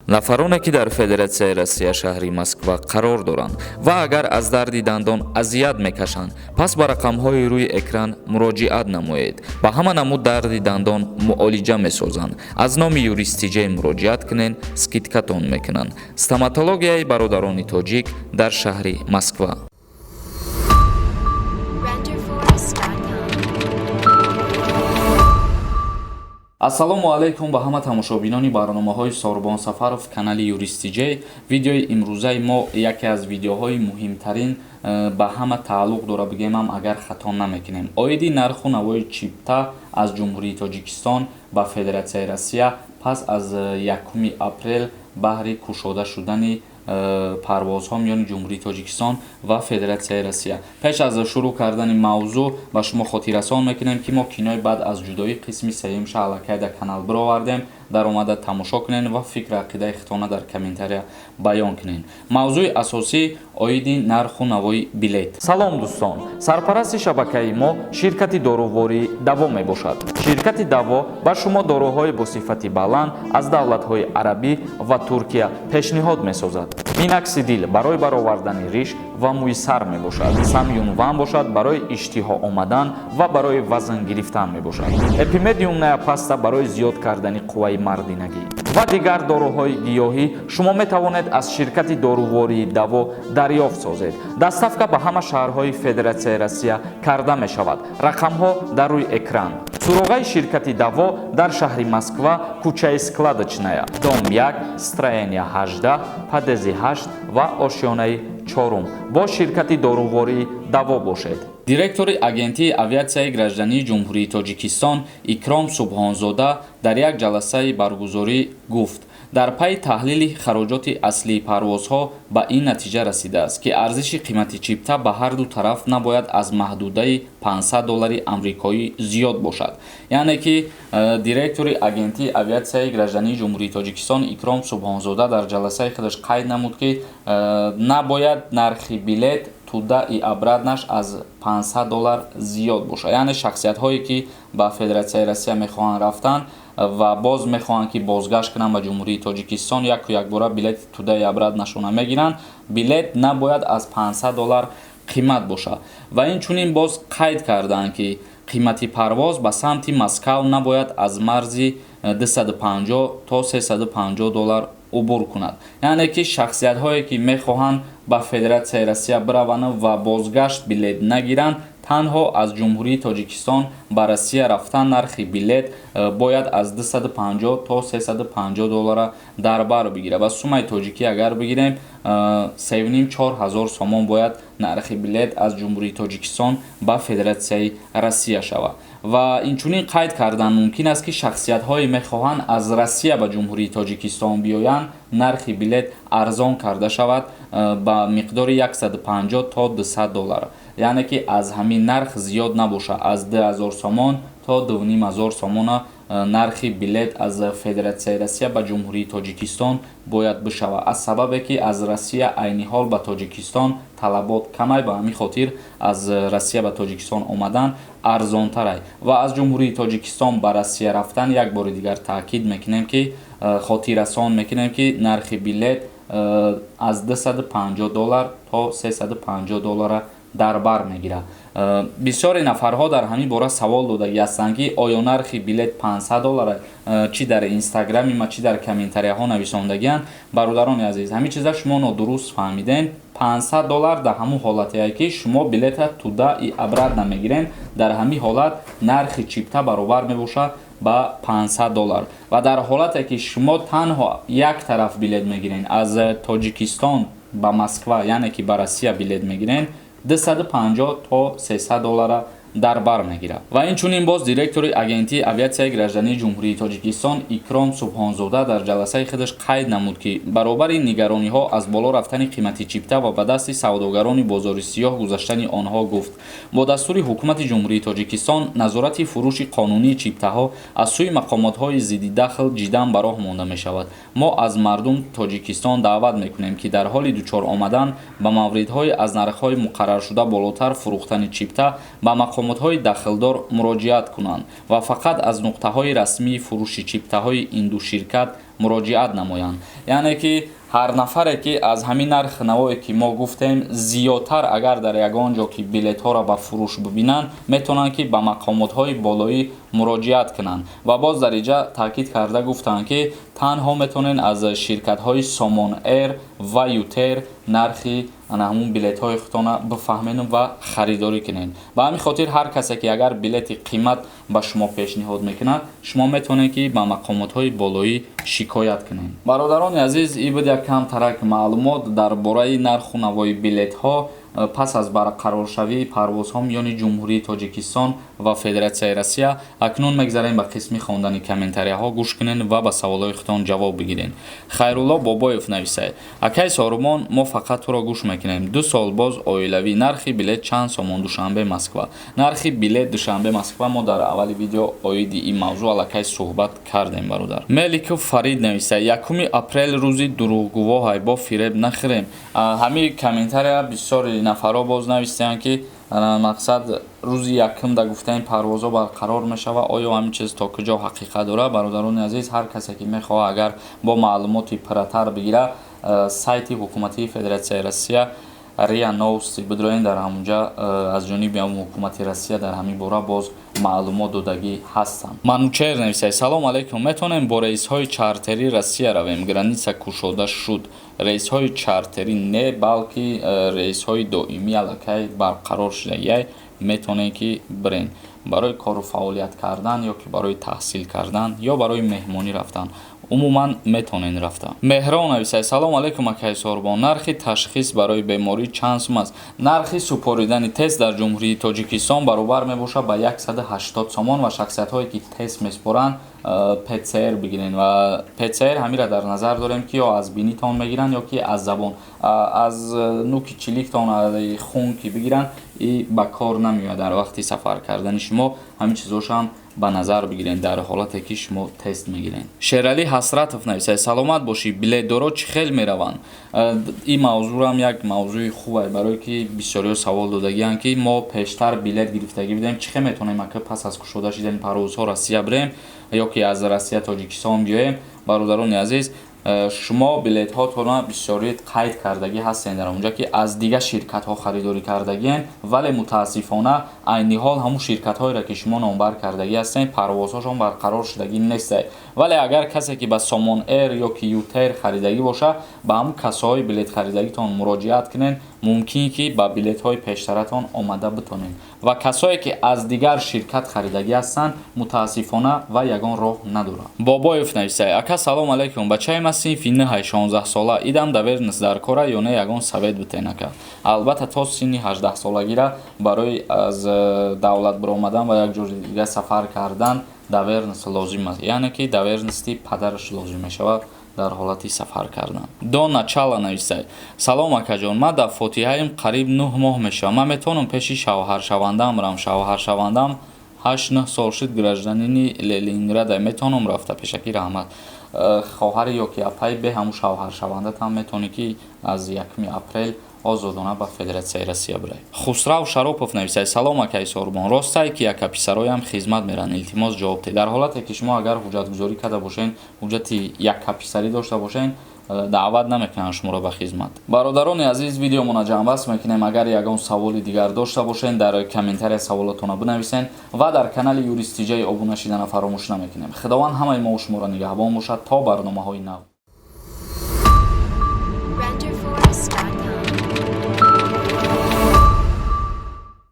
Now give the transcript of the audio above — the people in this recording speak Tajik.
нафароне ки дар Федератсияи Россия шаҳри Москва қарор доранд ва агар аз дарди дандон азият мекашанд, пас ба рақамҳои рӯи экран муроҷиат намоед. Ба ҳама намуд дарди дандон муолиҷа месозанд. Аз номи юристиҷаи муроҷиат кунен, скидкатон мекунанд. Стоматологияи бародарони тоҷик дар шаҳри Москва. ассалому алайкум ба ҳама тамошобинони барномаҳои Сорбон Сафаров канали Юристиҷей. Видеои имрӯзаи мо яке аз видеоҳои муҳимтарин ба ҳама тааллуқ дора, бигемам агар хато намекунем. Оиди нарху навои чипта аз Ҷумҳурии Тоҷикистон ба Федератсияи Россия пас аз 1 апрел баҳри кушода шудани парвозҳо миёни Ҷумҳурии Тоҷикистон ва Федератсияи Россия. Пеш аз шурӯъ кардани мавзӯъ ба шумо хотиррасон мекунем ки мо кинои баъд аз ҷудои қисми сеюмша аллакай дар канал бировардем. Дар омада тамошо кунен ва фикр ақидаи хитона дар комментария баён кунен. Мавзӯи асосӣ оиди нарху навои билет. Салом дӯстон, сарпарасти шабакаи мо ширкати дорувории Даво мебошад. Ширкати Даво ба шумо доруҳои бо сифати баланд аз давлатҳои арабӣ ва Туркия пешниҳод месозад. Миноксидил барои баровардани риш ва мӯи сар мебошад. Самюнван бошад барои иштиҳо омадан ва барои вазн гирифтан мебошад. Эпимедиум паста барои зиёд кардани қувваи мардинагӣ ва дигар доруҳои гиёҳӣ шумо метавонед аз ширкати дорувории Даво дарёфт созед. Доставка ба ҳама шаҳрҳои Федератсияи Россия карда мешавад. Рақамҳо дар рӯи экран. Суроғаи ширкати Даво дар шаҳри Москва, кӯчаи Складочная, дом 1, строения 18, падези 8 ва ошёнаи 4 бо ширкати дорувории Даво бошед. Директори агентии авиатсияи граждании Ҷумҳурии Тоҷикистон Икром Субҳонзода дар як ҷаласаи баргузорӣ гуфт: дар пайи таҳлили хароҷоти аслии парвозҳо ба ин натиҷа расидааст, ки арзиши қимати чипта ба ҳар ду тараф набояд аз маҳдудаи $500 амрикоӣ зиёд бошад. Яъне ки директори агентии авиатсияи граждании Ҷумҳурии Тоҷикистон Икром Субҳонзода дар ҷаласаи худаш қайд намуд, ки набояд нархи билет туда и обратнаш аз $500 зиёд бошад. Яъне шахсиятҳое ки ба Федератсияи Россия мехоҳанд рафтан ва боз мехоҳанд ки бозгашт кунанд ба Ҷумҳурии Тоҷикистон, якбора билети туда и обратнашона мегиранд, билет набояд аз $500 қимат бошад. Ва инчунин боз қайд карданд, ки қимати парвоз ба самти Москав набояд аз марзи $250 то $350 убур кунад. Яъне ки шахсиятҳое ки мехоҳанд ба Федератсияи Россия бираванд ва бозгашт билет нагиранд, танҳо аз Ҷумҳурии Тоҷикистон ба Россия рафтан нархи билет бояд аз $250 то $350 дар бар бигирад. Ба сумаи тоҷикӣ агар бигирем 3,5-4 сомон бояд нархи билет аз Ҷумҳурии Тоҷикистон ба Федератсияи Россия шавад. Ва инчунин қайд кардан мумкин аст ки шахсиятҳое мехоҳанд аз Россия ба Ҷумҳурии Тоҷикистон биёянд, нархи билет арзон карда шавад ба миқдори $150 то $200. яъне ки аз ҳамин нарх зиёд набоша, аз 2000 сомон то 2500 сомона нархи билет аз Федератсияи Россия ба Ҷумҳурии Тоҷикистон бояд бишавад. аз сабабе ки аз Россия айни ҳол ба Тоҷикистон талабот камай, ба ҳамин хотир аз Россия ба Тоҷикистон омадан арзонтарай ва аз Ҷумҳурии Тоҷикистон ба Россия рафтан як бори дигар таъкид мекунем, ки хотиррасон мекунем, ки нархи билет аз $250 то $350 дар бар мегирад. бисёре нафарҳо дар ҳамин бора савол додаги ҳастанд, ки оё нархи билет $500 чи дар инстаграми ма чи дар комментарияҳо нависондагианд. бародарони азиз, ҳамин чиза шумо нодуруст фаҳмиден. $500 дар ҳамун ҳолатае ки шумо билета туда и обратно мегирен, дар ҳамин ҳолат нархи чипта баробар мебошад ба $500 ва дар ҳолате ки шумо танҳо як тараф билет мегирен, аз Тоҷикистон ба Москва, яъне ки ба Россия билет мегирен, $250 то $300 дар бар мегирад. ва инчунин боз директори агентии авиатсияи граждании Ҷумҳурии Тоҷикистон Икром Субҳонзода дар ҷаласаи худаш қайд намуд, ки баробари нигарониҳо аз боло рафтани қимати чипта ва ба дасти савдогарони бозори сиёҳ гузаштани онҳо гуфт: бо дастури ҳукумати Ҷумҳурии Тоҷикистон назорати фурӯши қонунии чиптаҳо аз сӯи мақомотҳои зидди дахл ҷиддан ба роҳ монда мешавад. мо аз мардум Тоҷикистон даъват мекунем, ки дар ҳоли дучор омадан ба мавридҳои аз нархҳои муқарраршуда болотар фурӯхтани чипта ба мақом мақомотҳои дахлдор муроҷиат кунанд ва фақат аз нуқтаҳои расмии фурӯши чиптаҳои ин ду ширкат муроҷиат намоянд. яъне ки ҳар нафаре ки аз ҳамин нархи навое ки мо гуфтем зиёдтар агар дар ягон ҷо ки билетҳоро ба фурӯш бибинанд метавонанд ки ба мақомотҳои болоӣ муроҷиат кунанд ва боз дар инҷа таъкид карда гуфтанд ки танҳо метавонед аз ширкатҳои Somon Air ва Ютер нархи ҳамун билетҳои худтона бифаҳмед ва харидорӣ кунед. ба ҳамин хотир ҳар касе ки агар билети қимат ба шумо пешниҳод мекунад шумо метавонед ки ба мақомотҳои болоӣ шикоят кунед. бародарони азиз, ин буд як камтарак маълумот дар бораи нарху навои билетҳо пас аз барқароршавии парвозҳо миёни ҷумҳурии Тоҷикистон ва Федератсияи Россия. акнун мегзарем ба қисми хондани комментарияҳо гӯш кунед ва ба саволҳои худтон ҷавоб бигиред. Хайрулло Бобоев нависад: акай Сорубон, мо фақат туро гӯш мекунем. 2 сол боз оилавӣ. Нархи билет чанд сомон? Душанбе Москва. Нархи билет Душанбе Москва мо дар аввали видео оиди ин мавзӯъ аллакай суҳбат кардем бародар. Меликов Фарид нависад: 1 апрел рӯзи дурӯғгувоҳай, бо фиреб нахӯрем. ҳамин комментария бисёри нафаро боз навистанд ки мақсад рӯзи якум да гуфтаем парвозҳо барқарор мешавад. оё ҳамин чиз то куҷо ҳақиқат дорад? бародарони азиз, ҳар касе ки мехоҳад агар бо маълумоти пурратар бигира сайти ҳукуматии Федератсияи Россия РИА Новости бидроен, дар ҳамунҷа аз ҷониби ҳукумати Россия дар ҳамин бора боз маълумот додагӣ ҳастанд. Манучер нависад: салом алейкум, метавонем бо рейсҳои чартерӣ Россия равем? Граница кушода шуд. рейсҳои чартерӣ не, балки рейсҳои доимӣ аллакай барқарор шуда. метавонем ки бирем барои кору фаъолият кардан ё ки барои таҳсил кардан ё барои меҳмонӣ рафтан. умуман метавонен рафта. Меҳрон нависад: салом алейкум акай Сорубон, нархи ташхис барои беморӣ чанд сум аст? нархи супоридани тест дар ҷумҳурии Тоҷикистон баробар мебошад ба 180 сомон ва шахсиятҳое ки тест меспоранд ПЦР бигирен ва ПЦР ҳамира дар назар дорем ки ё аз бинитон мегиранд ё ки аз забон. аз нуки чиликтон хун ки бигиранд и ба кор намеояд дар вақти сафар кардани шумо. ҳамин чизошам ба назар бигирен дар ҳолате ки шумо тест мегирен. Шералӣ Ҳасратов нависад: саломат бошӣ, билетдоро чӣ хел мераванд? ин мавзӯъам як мавзӯи хубе, барое ки бисёриҳо савол додагиянд ки мо пештар билет гирифтагӣ будем, чӣ хел метавонем ака пас аз кушода шидани парвозҳо Россия бирем ё ки аз Россия Тоҷикистон биёем. бародарони азиз, шумо билетҳотонро бисёри қайд кардагӣ ҳастен дар онҷа ки аз дигар ширкатҳо харидорӣ кардагиен, вале мутаассифона айни ҳол ҳамун ширкатҳоеро ки шумо номбар кардагӣ ҳастен парвозҳошон барқарор шудагӣ нестад. вале агар касе ки ба Somon Air ё ки Ютер харидагӣ бошад, ба ҳамун касоҳои билет харидагитон муроҷиат кунед, мумкин ки ба билетҳои пештаратон омада битонед. ва касое ки аз дигар ширкат харидагӣ ҳастанд мутаассифона ва ягон роҳ надорад. Бобоев нависад: ака салом алейкум, бачаи ма синфи ниҳай 16 сола, идам давернис дар кора ё не ягон совет битен ака. албатта то синни 18 солагира барои аз давлат биромадан ва як ҷои дига сафар кардан давернис лозим аст, яъне ки давернисти падараш лозим мешавад дар ҳолати сафар кардан. Дона Чала нависад: салом акаҷон, ман дар фотиҳаим қариб 9 моҳ мешавад. ман метавонам пеши шавҳаршавандам рам. шавҳаршавандам 8-9 сол шуд, гражданини Ленинграда. метавонам рафта пешакӣ раҳмат. хоҳари ё ки апай бе ҳамун шавҳаршавандатам метавонӣ ки аз 1 апрел озодона ба Федератсияи Россия бирай. Хусрав Шаропов нависад: салом акай Сорубон, ростае ки яка писароям хизмат меран, илтимос ҷавоб дед. дар ҳолате ки шумо агар ҳуҷҷатгузорӣ карда бошен, ҳуҷҷати яка писарӣ дошта бошен, даъват намекунанд шуморо ба хизмат. бародарони азиз, видеомона ҷамъбаст мекунем. агар ягон саволи дигар дошта бошен, дар комментария саволотона бинависен ва дар канали Юристиҷей обуна шидана фаромӯш намекунем. худованд ҳамаи мо шуморо нигаҳбон бошад то барномаҳои нав.